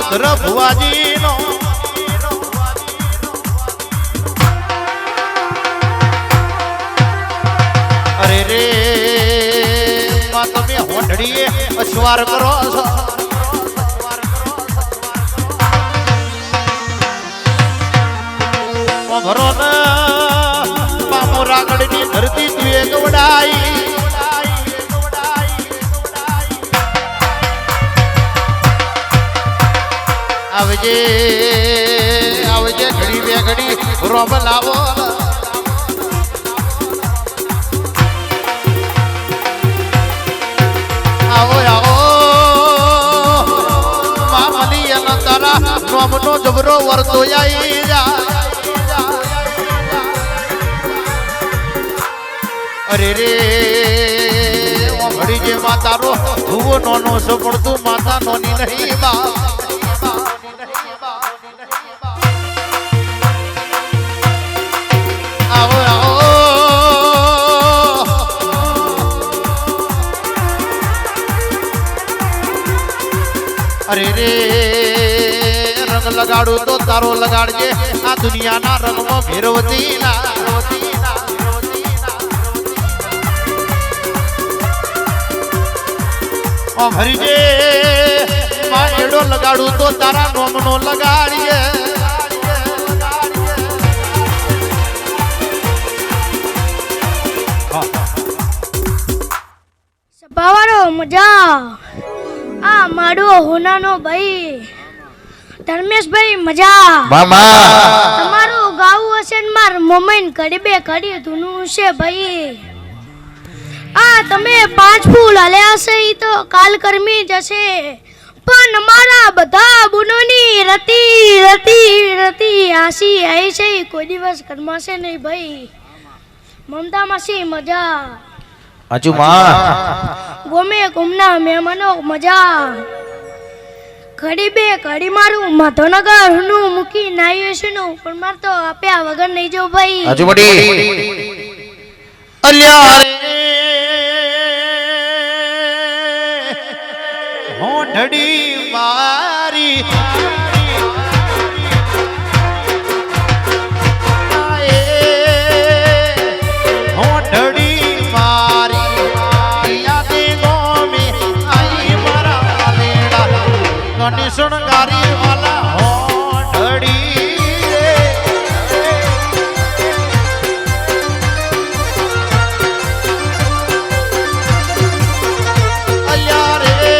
પુત્ર ભુવાજીનો અરે રે માં તમે હોંઢડીએ અસવાર કરો છો ભરો ને મામો રાગડની ધરતી તું એક વડાઈ આવજે આવજે ઘડી બે ઘડી રોબ લાવો આવો આવો મામલી અને તારા નોમનો જબરો વર્તો આવી જા અરે રે ઓ ઘડી જે માતારો ભૂવો નોનો છો પણ તું માતા નોની નહીં બા આવો આવો અરે રે રંગ લગાડું તો તારો લગાડજે આ દુનિયાના રંગમાં ભેરવતી ના ભરીજે માં એડો લગાડું તો તારા નોમનો લગાડીએ સભાવાળો મજા આ મારો હોનાનો ભાઈ ધર્મેશભાઈ મજા મામા તમારું ગાવું હશે ને માર મોમેન કડીબે કડી ધૂનું છે ભાઈ આ તમે 5 ફૂલ હલ્યા છે ઈ તો કાલ કરમી જશે પણ મારા બધા બુનોની રતી રતી રતી આસી આઈ છે કોઈ દિવસ કરમાશે નહીં ભાઈ મમતા માસી મજા આજુ માં ગોમે ગુમના મહેમાનો મજા ઘડી બે ઘડી મારું માધવનગર નું મૂકી નાયું છે નું પણ માર તો આપ્યા વગર નહીં જો ભાઈ આજુ મડી અલ્યા રે હોંઢડી મારી હોંઢડી મારી યાદે ગોમે આઈ મારા વાલેડા કની શણગારી વાલા હોંઢડી અલ્યા રે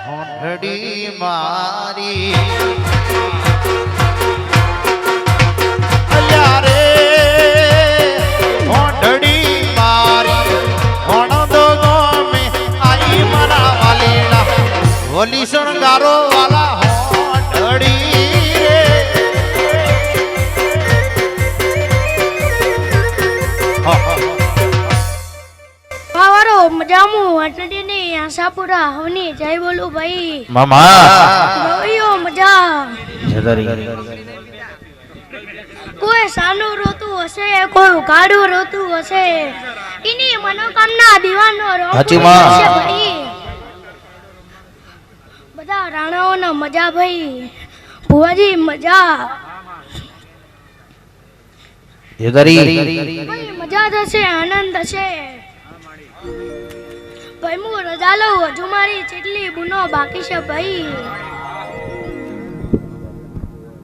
હોંઢડી મારી અલ્યા રે હોંઢડી મારી હોણદો ગોમે આઈ મારા વાલેડા હોલી શણગારો વાલા હોંઢડી રે પાવારો મજામું અટડીની આશાપુરા હવની જય બોલું ભાઈ મામા ગયો મજા જદરી કોઈ સાનું રોતું હશે કોઈ કાળું રોતું હશે એની મનોકામના દીવાનો હાચી માં. હશે ભાઈ બધા રાણાઓના મજા ભાઈ ભુવાજી મજા જદરી ભાઈ મજા થશે આનંદ થશે ભાઈ હું રજા લઉં હજુ મારી જેટલી બુનો બાકી છે ભાઈ